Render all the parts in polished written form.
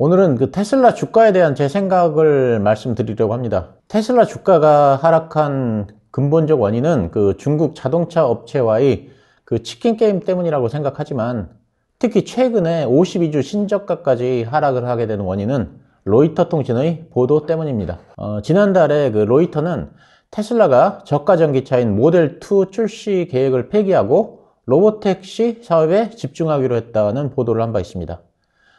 오늘은 그 테슬라 주가에 대한 제 생각을 말씀드리려고 합니다. 테슬라 주가가 하락한 근본적 원인은 그 중국 자동차 업체와의 그 치킨 게임 때문이라고 생각하지만, 특히 최근에 52주 신저가까지 하락을 하게 되는 원인은 로이터 통신의 보도 때문입니다. 지난달에 그 로이터는 테슬라가 저가 전기차인 모델 2 출시 계획을 폐기하고 로보택시 사업에 집중하기로 했다는 보도를 한 바 있습니다.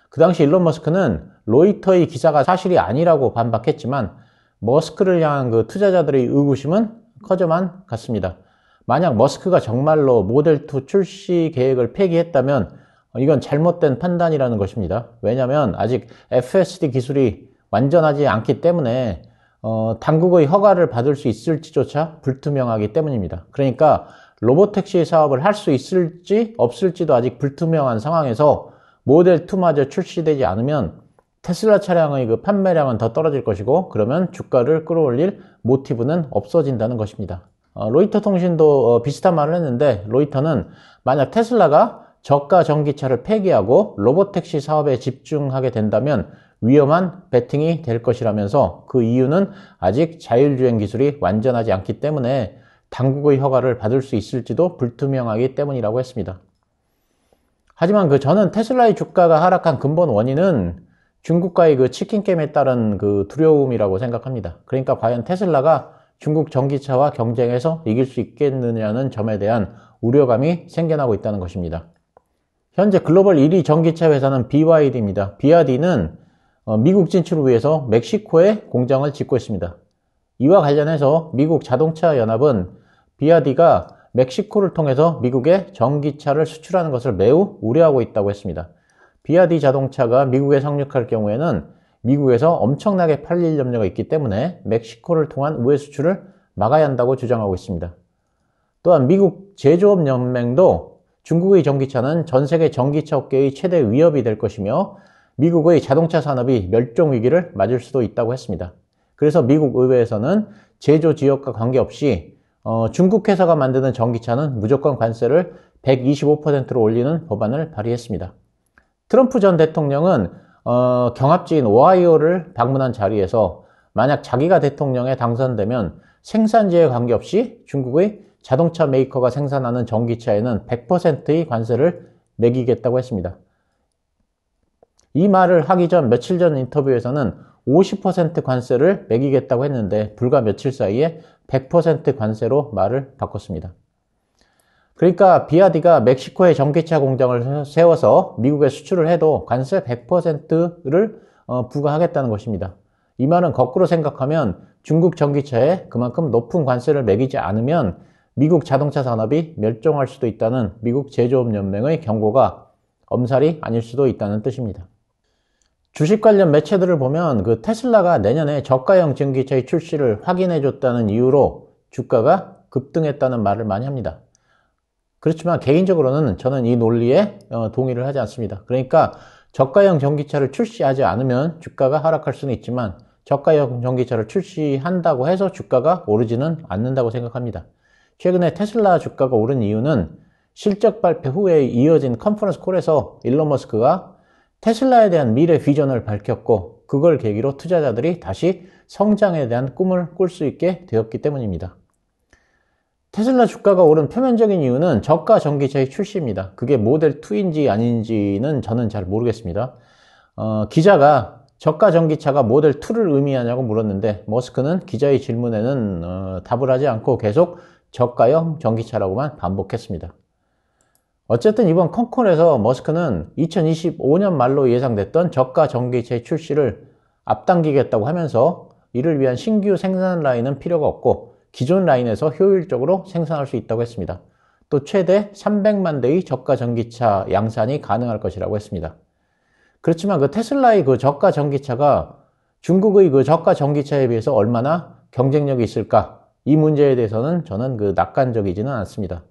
그 당시 일론 머스크는 로이터의 기사가 사실이 아니라고 반박했지만, 머스크를 향한 그 투자자들의 의구심은 커져만 갔습니다. 만약 머스크가 정말로 모델 2 출시 계획을 폐기했다면 이건 잘못된 판단이라는 것입니다. 왜냐하면 아직 FSD 기술이 완전하지 않기 때문에 당국의 허가를 받을 수 있을지조차 불투명하기 때문입니다. 그러니까 로보택시 사업을 할 수 있을지 없을지도 아직 불투명한 상황에서 모델 2마저 출시되지 않으면 테슬라 차량의 그 판매량은 더 떨어질 것이고, 그러면 주가를 끌어올릴 모티브는 없어진다는 것입니다. 로이터 통신도 비슷한 말을 했는데, 로이터는 만약 테슬라가 저가 전기차를 폐기하고 로보택시 사업에 집중하게 된다면 위험한 베팅이 될 것이라면서, 그 이유는 아직 자율주행 기술이 완전하지 않기 때문에 당국의 허가를 받을 수 있을지도 불투명하기 때문이라고 했습니다. 하지만 저는 테슬라의 주가가 하락한 근본 원인은 중국과의 그 치킨 게임에 따른 그 두려움이라고 생각합니다. 그러니까 과연 테슬라가 중국 전기차와 경쟁해서 이길 수 있겠느냐는 점에 대한 우려감이 생겨나고 있다는 것입니다. 현재 글로벌 1위 전기차 회사는 BYD입니다. BYD는 미국 진출을 위해서 멕시코에 공장을 짓고 있습니다. 이와 관련해서 미국 자동차 연합은 BYD가 멕시코를 통해서 미국에 전기차를 수출하는 것을 매우 우려하고 있다고 했습니다. BYD 자동차가 미국에 상륙할 경우에는 미국에서 엄청나게 팔릴 염려가 있기 때문에 멕시코를 통한 우회 수출을 막아야 한다고 주장하고 있습니다. 또한 미국 제조업 연맹도 중국의 전기차는 전 세계 전기차 업계의 최대 위협이 될 것이며 미국의 자동차 산업이 멸종 위기를 맞을 수도 있다고 했습니다. 그래서 미국 의회에서는 제조 지역과 관계없이 중국 회사가 만드는 전기차는 무조건 관세를 125%로 올리는 법안을 발의했습니다. 트럼프 전 대통령은 경합지인 오하이오를 방문한 자리에서 만약 자기가 대통령에 당선되면 생산지에 관계없이 중국의 자동차 메이커가 생산하는 전기차에는 100%의 관세를 매기겠다고 했습니다. 이 말을 하기 전 며칠 전 인터뷰에서는 50% 관세를 매기겠다고 했는데 불과 며칠 사이에 100% 관세로 말을 바꿨습니다. 그러니까 BYD가 멕시코에 전기차 공장을 세워서 미국에 수출을 해도 관세 100%를 부과하겠다는 것입니다. 이 말은 거꾸로 생각하면 중국 전기차에 그만큼 높은 관세를 매기지 않으면 미국 자동차 산업이 멸종할 수도 있다는 미국 제조업 연맹의 경고가 엄살이 아닐 수도 있다는 뜻입니다. 주식 관련 매체들을 보면 그 테슬라가 내년에 저가형 전기차의 출시를 확인해줬다는 이유로 주가가 급등했다는 말을 많이 합니다. 그렇지만 개인적으로는 저는 이 논리에 동의를 하지 않습니다. 그러니까 저가형 전기차를 출시하지 않으면 주가가 하락할 수는 있지만 저가형 전기차를 출시한다고 해서 주가가 오르지는 않는다고 생각합니다. 최근에 테슬라 주가가 오른 이유는 실적 발표 후에 이어진 컨퍼런스 콜에서 일론 머스크가 테슬라에 대한 미래 비전을 밝혔고, 그걸 계기로 투자자들이 다시 성장에 대한 꿈을 꿀 수 있게 되었기 때문입니다. 테슬라 주가가 오른 표면적인 이유는 저가 전기차의 출시입니다. 그게 모델 2인지 아닌지는 저는 잘 모르겠습니다. 기자가 저가 전기차가 모델 2를 의미하냐고 물었는데 머스크는 기자의 질문에는 답을 하지 않고 계속 저가형 전기차라고만 반복했습니다. 어쨌든 이번 컨콜에서 머스크는 2025년 말로 예상됐던 저가 전기차의 출시를 앞당기겠다고 하면서 이를 위한 신규 생산 라인은 필요가 없고 기존 라인에서 효율적으로 생산할 수 있다고 했습니다. 또 최대 300만 대의 저가 전기차 양산이 가능할 것이라고 했습니다. 그렇지만 그 테슬라의 그 저가 전기차가 중국의 그 저가 전기차에 비해서 얼마나 경쟁력이 있을까? 이 문제에 대해서는 저는 낙관적이지는 않습니다.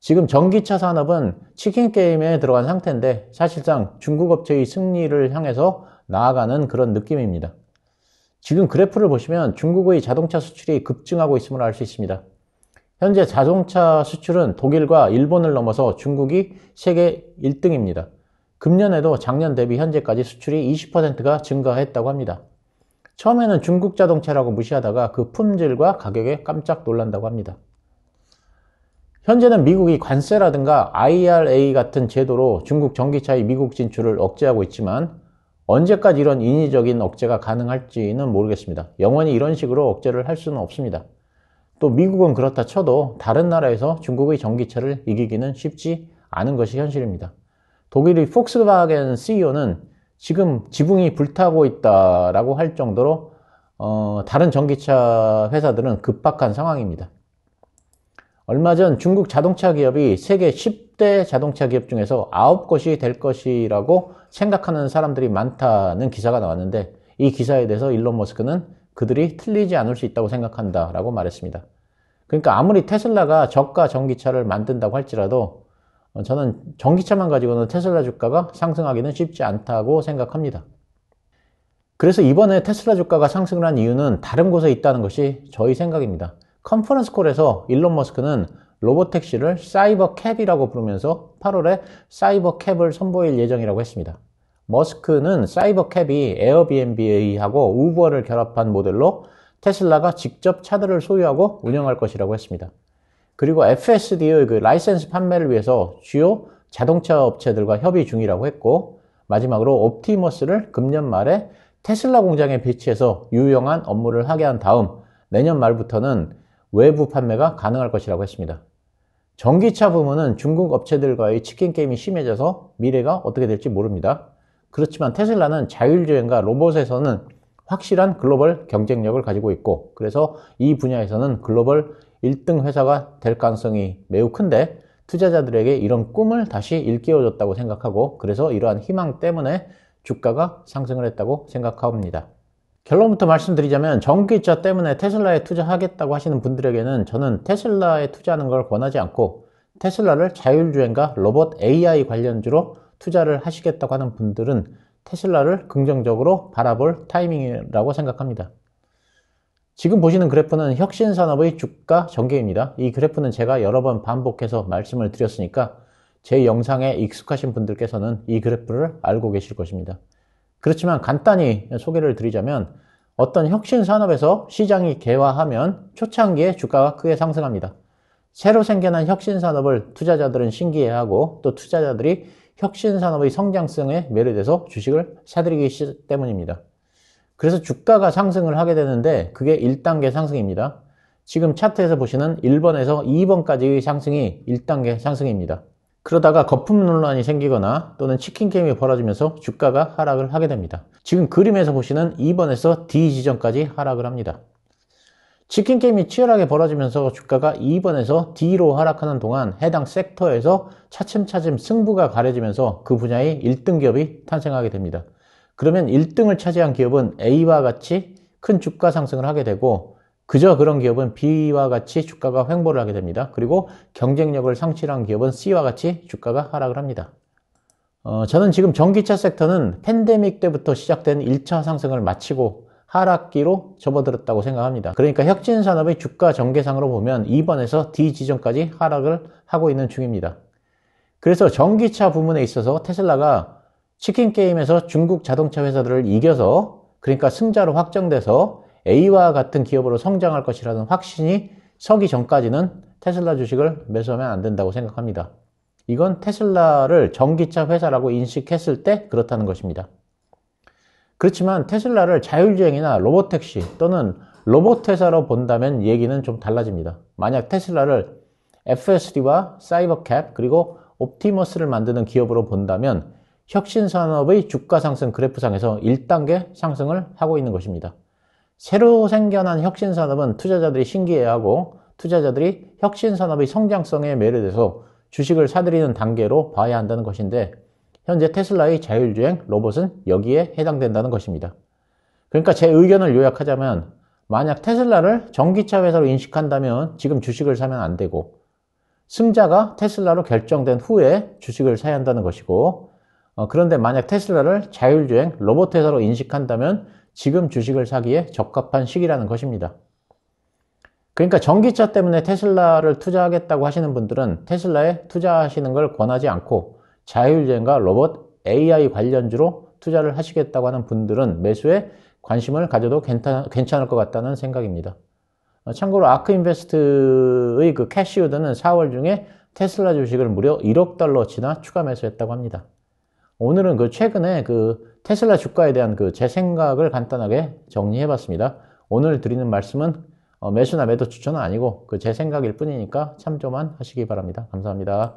지금 전기차 산업은 치킨 게임에 들어간 상태인데 사실상 중국 업체의 승리를 향해서 나아가는 그런 느낌입니다. 지금 그래프를 보시면 중국의 자동차 수출이 급증하고 있음을 알 수 있습니다. 현재 자동차 수출은 독일과 일본을 넘어서 중국이 세계 1등입니다. 금년에도 작년 대비 현재까지 수출이 20%가 증가했다고 합니다. 처음에는 중국 자동차라고 무시하다가 그 품질과 가격에 깜짝 놀란다고 합니다. 현재는 미국이 관세라든가 IRA 같은 제도로 중국 전기차의 미국 진출을 억제하고 있지만 언제까지 이런 인위적인 억제가 가능할지는 모르겠습니다. 영원히 이런 식으로 억제를 할 수는 없습니다. 또 미국은 그렇다 쳐도 다른 나라에서 중국의 전기차를 이기기는 쉽지 않은 것이 현실입니다. 독일의 폭스바겐 CEO는 지금 지붕이 불타고 있다라고 할 정도로 다른 전기차 회사들은 급박한 상황입니다. 얼마 전 중국 자동차 기업이 세계 10대 자동차 기업 중에서 9곳이 될 것이라고 생각하는 사람들이 많다는 기사가 나왔는데 이 기사에 대해서 일론 머스크는 그들이 틀리지 않을 수 있다고 생각한다 라고 말했습니다. 그러니까 아무리 테슬라가 저가 전기차를 만든다고 할지라도 저는 전기차만 가지고는 테슬라 주가가 상승하기는 쉽지 않다고 생각합니다. 그래서 이번에 테슬라 주가가 상승을 한 이유는 다른 곳에 있다는 것이 저희 생각입니다. 컨퍼런스 콜에서 일론 머스크는 로보택시를 사이버 캡이라고 부르면서 8월에 사이버 캡을 선보일 예정이라고 했습니다. 머스크는 사이버 캡이 에어비앤비하고 우버를 결합한 모델로 테슬라가 직접 차들을 소유하고 운영할 것이라고 했습니다. 그리고 FSD의 그 라이센스 판매를 위해서 주요 자동차 업체들과 협의 중이라고 했고 마지막으로 옵티머스를 금년 말에 테슬라 공장에 배치해서 유용한 업무를 하게 한 다음 내년 말부터는 외부 판매가 가능할 것이라고 했습니다. 전기차 부문은 중국 업체들과의 치킨 게임이 심해져서 미래가 어떻게 될지 모릅니다. 그렇지만 테슬라는 자율주행과 로봇에서는 확실한 글로벌 경쟁력을 가지고 있고 그래서 이 분야에서는 글로벌 1등 회사가 될 가능성이 매우 큰데 투자자들에게 이런 꿈을 다시 일깨워줬다고 생각하고 그래서 이러한 희망 때문에 주가가 상승을 했다고 생각합니다. 결론부터 말씀드리자면 전기차 때문에 테슬라에 투자하겠다고 하시는 분들에게는 저는 테슬라에 투자하는 걸 권하지 않고 테슬라를 자율주행과 로봇 AI 관련주로 투자를 하시겠다고 하는 분들은 테슬라를 긍정적으로 바라볼 타이밍이라고 생각합니다. 지금 보시는 그래프는 혁신산업의 주가 전개입니다. 이 그래프는 제가 여러 번 반복해서 말씀을 드렸으니까 제 영상에 익숙하신 분들께서는 이 그래프를 알고 계실 것입니다. 그렇지만 간단히 소개를 드리자면 어떤 혁신 산업에서 시장이 개화하면 초창기에 주가가 크게 상승합니다. 새로 생겨난 혁신 산업을 투자자들은 신기해하고 또 투자자들이 혁신 산업의 성장성에 매료돼서 주식을 사들이기 때문입니다. 그래서 주가가 상승을 하게 되는데 그게 1단계 상승입니다. 지금 차트에서 보시는 1번에서 2번까지의 상승이 1단계 상승입니다. 그러다가 거품 논란이 생기거나 또는 치킨 게임이 벌어지면서 주가가 하락을 하게 됩니다. 지금 그림에서 보시는 2번에서 D 지점까지 하락을 합니다. 치킨 게임이 치열하게 벌어지면서 주가가 2번에서 D로 하락하는 동안 해당 섹터에서 차츰차츰 승부가 가려지면서 그 분야의 1등 기업이 탄생하게 됩니다. 그러면 1등을 차지한 기업은 A와 같이 큰 주가 상승을 하게 되고 그저 그런 기업은 B와 같이 주가가 횡보를 하게 됩니다. 그리고 경쟁력을 상실한 기업은 C와 같이 주가가 하락을 합니다. 저는 지금 전기차 섹터는 팬데믹 때부터 시작된 1차 상승을 마치고 하락기로 접어들었다고 생각합니다. 그러니까 혁신산업의 주가 전개상으로 보면 2번에서 D 지점까지 하락을 하고 있는 중입니다. 그래서 전기차 부문에 있어서 테슬라가 치킨 게임에서 중국 자동차 회사들을 이겨서 그러니까 승자로 확정돼서 A와 같은 기업으로 성장할 것이라는 확신이 서기 전까지는 테슬라 주식을 매수하면 안 된다고 생각합니다. 이건 테슬라를 전기차 회사라고 인식했을 때 그렇다는 것입니다. 그렇지만 테슬라를 자율주행이나 로봇택시 또는 로봇 회사로 본다면 얘기는 좀 달라집니다. 만약 테슬라를 FSD와 사이버캡 그리고 옵티머스를 만드는 기업으로 본다면 혁신산업의 주가 상승 그래프상에서 1단계 상승을 하고 있는 것입니다. 새로 생겨난 혁신산업은 투자자들이 신기해하고 투자자들이 혁신산업의 성장성에 매료돼서 주식을 사들이는 단계로 봐야 한다는 것인데 현재 테슬라의 자율주행 로봇은 여기에 해당된다는 것입니다. 그러니까 제 의견을 요약하자면 만약 테슬라를 전기차 회사로 인식한다면 지금 주식을 사면 안 되고 승자가 테슬라로 결정된 후에 주식을 사야 한다는 것이고 그런데 만약 테슬라를 자율주행 로봇 회사로 인식한다면 지금 주식을 사기에 적합한 시기라는 것입니다. 그러니까 전기차 때문에 테슬라를 투자하겠다고 하시는 분들은 테슬라에 투자하시는 걸 권하지 않고 자율주행과 로봇 AI 관련주로 투자를 하시겠다고 하는 분들은 매수에 관심을 가져도 괜찮을 것 같다는 생각입니다. 참고로 아크인베스트의 그 캐시우드는 4월 중에 테슬라 주식을 무려 1억 달러치나 추가 매수했다고 합니다. 오늘은 그 최근에 그 테슬라 주가에 대한 그 제 생각을 간단하게 정리해 봤습니다. 오늘 드리는 말씀은 매수나 매도 추천은 아니고 그 제 생각일 뿐이니까 참조만 하시기 바랍니다. 감사합니다.